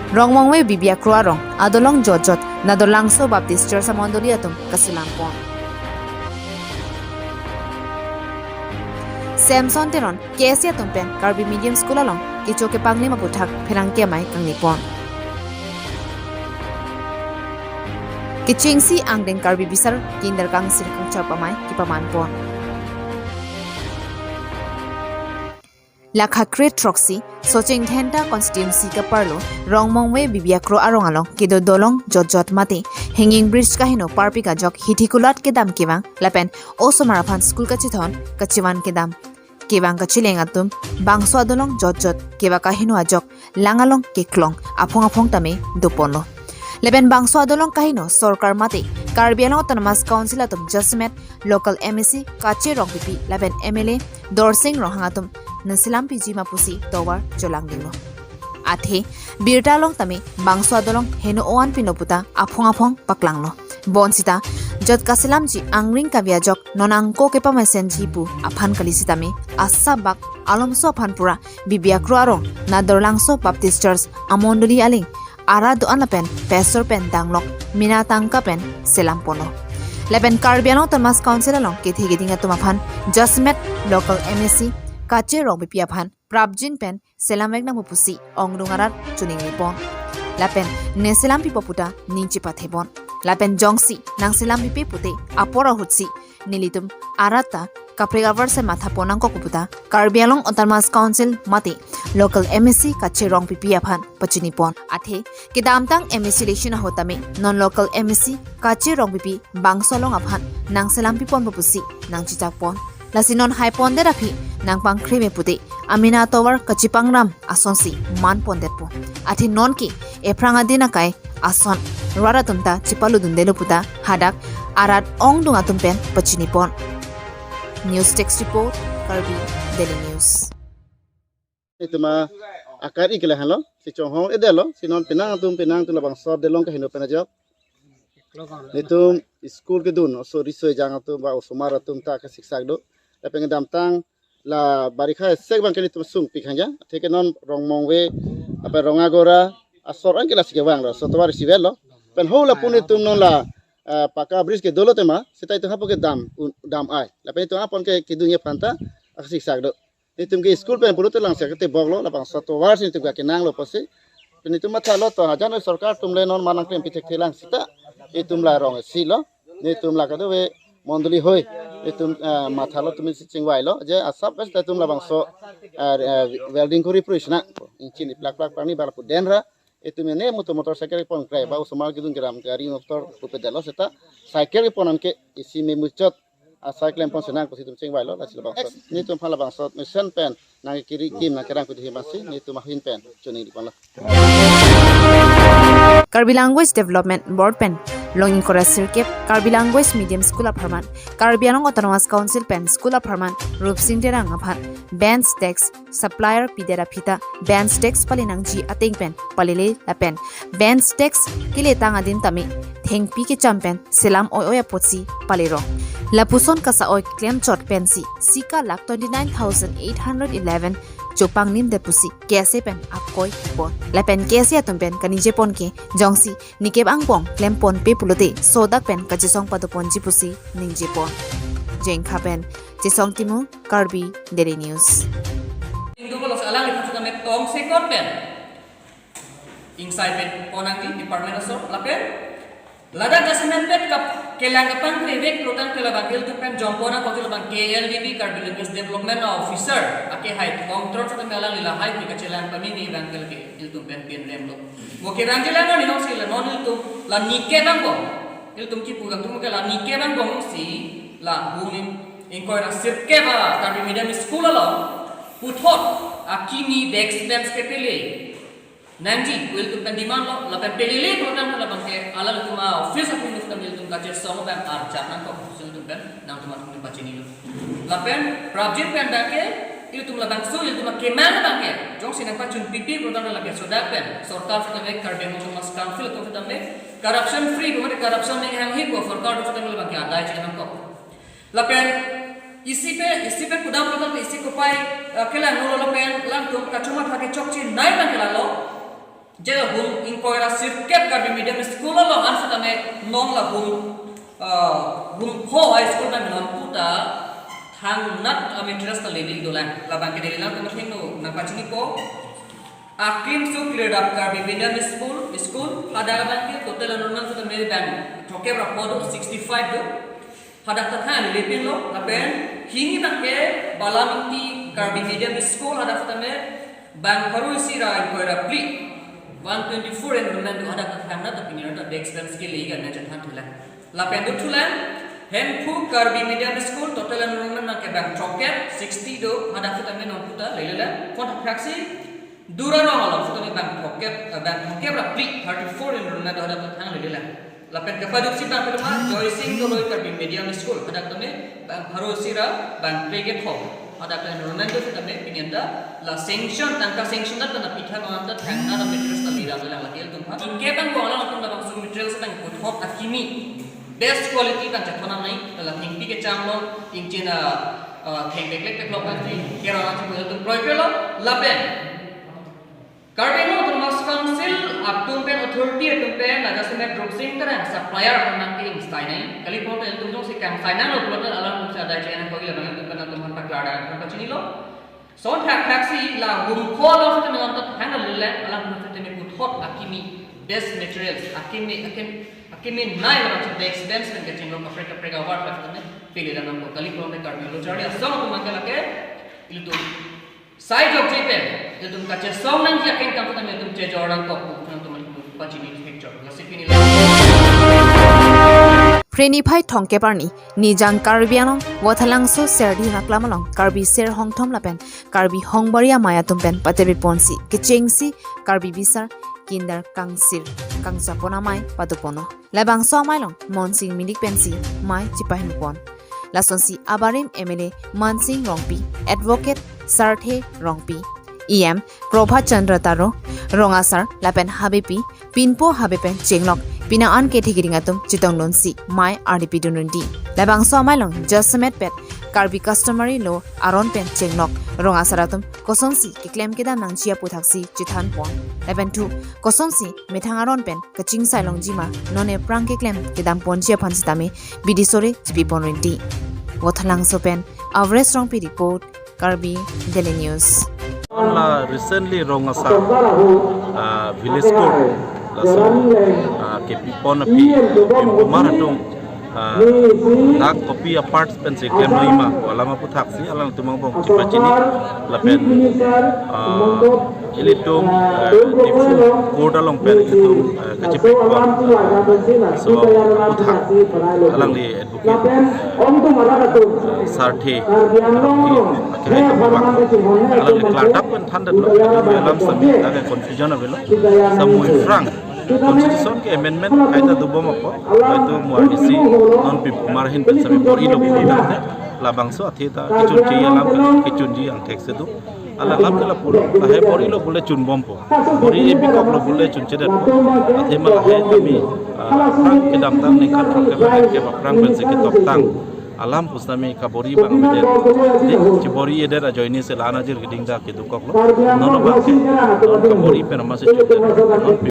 Rongmongwe bibia kruarong adolong jojot nadolangso Baptist Church Amondoli atum kasilampon. Samson teron KSC atumpen Karbi Medium School along kichoke pangni maputhak pherangke mai kangnipon. Kichingsi angdeng Karbi bisar kinder kang sirkang chapamai kipamanpon. Lakha Great Troxy Soching Thenta constituency ka parlo Rongmongwe bibiakro arong along kido dolong jojot mati hanging bridge kahino parpi ka jok hitikulat ke dam kiwang lapen osomarapan school ka chithon kachiwan ke dam kiwang ka chileng atum bangso dolong jojot kiwa kahino ajok langalong keklong apong tame duponlo leben bangso dolong kahino sorkar mati Karbiano Autonomous Council atum Jasmet local MEC kache rong pipi laben MLA Dorsing rohangatum Nasilam PG Mapusi Towar Jolanggilo. Athe Birtalong tami bangso adolong heno oan pinoputa apong paklanglo. Bonsita jot kasilam ji angring kabiajok nonangko kepa mesenjipu aphan kalisitami asabak alomso aphanpura bibiakro arong nadorlangso Baptist Church Amondoli aling arado anapen pastor pen danglok minatangka pen selampono. Leben Karbiano Autonomous Council along kithi tumaphan Jasmet local MEC Kache rong pipiaphan Prabjin pen selamwek na mupusi ongrungarat chuning lipon. Lapen ne selam pipoputa ninchi pathebon. Lapen jongsi nang selam pipi pute apora hutsi nilitum arata kapregavar se matha ponang ko kuputa Karbialong Autonomous Council mati local MEC kache rong pipiaphan pachinipon. Athe kidamtang MEC election hotame non local MEC kache rong pipi bangsolong aphan nang selam pipon pupusi nang chichakpon. Lasinon haipon de rapi nang pang krime puti amina towar kachipangram asonsi man pondepo ati non ki epranga dina kai ason rara tumta chipalu dundelo puta hadak arat ong dunga tumpen pachinipon. News text report Karbi Daily News. Ituma akar ikle halo si chonghong edelo sinon pinang tula bang sor delong ka hino penajok nitum school ke dun so riso jang atum ba osomar atum ta ka siksak do lapeng damtang la barikha sek bang keni tum sung pikhanja theke non Rongmongwe apa rongagora asor ang kila sike bang ro so tawar sivelo pen hola puni tum non la paka bridge ke dolo tema setai tu hapo ke dam ai lapeng tu apon ke kidunya panta ak siksak do nitum ke school pen puru telang sekete boglo lapang so tawar sin tu ka kenang lo posi pen itu matha lo to hajan sarkar tumle non manang krem pitek telang sita itum la rong silo nitum la kado we mondoli hoy itum mathalo tumi chingwai lo je asap bes ta tum la bangso welding kori prishna inchin plak pani bala pu denra itum ne motor cycle pon krai ba usmal gidun gram gari motor pupe dalo seta cycle ponan ke isi me muchot a cycle pon senang ko situm chingwai lo la silo bangso nitum phala bangso mission pen na kiri kim na kerang ko dihimasi nitum mahin pen chuni di pon lo Karbi Language Development Board pen Longing Kora Sirkep Karbi Language Medium School of Harman Karbianong Autonomous Council pen School of Harman Rup Singterang aphan Bands Text Supplier Pidera Pita Bands Text palinang ji ating pen palile la pen Bands Text kiletang adin tami thengpi ke champen selam oya potsi palero Lapuson kasa oy claim chot pensi sika lak 29,811 Chopang nim depusi kese pen apkoi pon la pen kese atum pen kanije pon ke jongsi nikeb angpong klem pon pe pulote sodak pen kajisong padopon jipusi ninje pon jengkha pen jisong timu Karbi Daily News Indulos alang itu sudah metong sekor pen inside pen ponangi department of la pen lada jasmen pen kap kelangapan privek protan kelabagil tu pen jompona ko kelabang KLDB Karbi Language Development Officer ake hai control sa melang lila hai pika chelang pamini bangkel ke iltum pen remlo mo ke rangelang ni no sila non iltum la nike bangko iltum ki pugang tum ke la nike bangko si la bumin inkoira sirke ba Karbi Medium School alo puthot akini dex bench ke pele nanji will tum pen demand lo la pen pele program la bangke ala tuma office of minister will tum kache song pen archa nan ko sul tum pen nang tuma tum pachini lo la pen project pen dake il tum la bangsu il tum keman bangke jong sinang pachun pipi program la ke soda pen sarkar sa mek Karbi Autonomous Council tum tum mek corruption free bumade corruption nei ham hi ko sarkar sa tum la bangke adai chenam ko la pen isi pe kudam program isi ko pai kela nulo lo pen lang tum kachuma thake chokchi nai bangke la lo Jela hum inkoira sirket karbi medium school lo ansa tame non la hum ho high school na non puta thang nat ametras ta level dolan la bangke delilang to mathing no na pachini ko aklim su cleared up karbi medium school hadar bangke total anunan sa tame ban thoke ra pod 65 do hadak ta than level lo la pen hingi bangke balamiti karbi medium school hadak sa tame ban paru sira inkoira pli 124 enrollment do ada khamna ta pinira ta expense ke liga na chathan thula la pendu thula hempu karbi medium school total enrollment na ke bank choket 60 do ada ta me non puta lelela font praxi dura no ala futa me bank choket ra pri 34 enrollment do ada ta thang lelela la pen ke padu sita ko ma joy sing do loi karbi medium school ada ta me bank bharosira bank plege ho ada ta enrollment do ta me pinenda la sanction tangka sanction da na pitha no anta thangna da materials ta lira la la kel tum ha inke bang ko ala tum da bang su materials bang ko thop akimi best quality bang chathona nai la thingpi ke chamlo ingchina theng beklek beklok ba ti kera na chu tum proikelo la pen Carbino Thomas Council Abdul Pen Authority Abdul Pen ada semet dropsing terang supplier menang kirim style kali pun el tum si kam final lo putar alam sa ada channel ko ila bang tum tum han paklada kan chini lo so taxi la hum call of the non handle le alam putar me put hot akimi best materials akimi nai lo the expense and getting lo Africa prega war pa pili da nam ko kali pun me Carbino lo chari asam tum mangala ke ilu tu side of JPEG itu tum kaca song nang yakin kamu tanya tum je jorang kok tum pachini picture lasipini Preni phai thongke parni nijang karbianong wathalangso serdi naklamalong karbi ser hongthom lapen karbi hongbaria maya tumpen patebi ponsi kichengsi karbi bisar kinder kangsir kangsapona mai padupono labang so mailong monsing minik pensi mai chipahimpon lasonsi abarim MLA Mansing Rongpi advocate Sarthe Rongpi EM Prabha Chandra Taro Rongasar Lapen Habipi Pinpo Habipen Chenglok Pina an ke thigiringatum chitong lonsi mai RDP dunundi labang so mailong Jasmet pet Karbi customary lo aron pen chenglok Rongasaratum kosonsi ki claim ke dan nangchia puthaksi chithan pon Lapen 2 kosonsi methang aron pen kaching sailong jima none prang ke claim ke dam ponchia phansitame bidisore jipi ponrendi Wothalang so pen average rong pi report Karbi Daily News recently Rongasar village court laso ke pipon pi maratung nak kopi aparts pen se kem lima wala ma puthak si alang tumang bong chipachini lapen ilitum tifu kodalong pen ilitum kachipek kon so puthak alang di advocate Sarthe akhirnya kebabak alang di kladak pen thandat lo alam sami agak confusion avelo samui frank Constitution ke amendment kaita dubom apa itu muarisi non pip marhin pen sami bori lo bili dane labangso athita kichunji alam kichunji ang text itu ala lam kala pura he bori lo bule chun bompo bori e bikok lo bule chun chedet athema he kami prang ke dam tam ni khat ke ba prang pen se ke tok tang alam pusnami kabori bang meden di bori eder a joini se lana jir giding da ke dukok lo nono ba ke kabori pen ma se chedet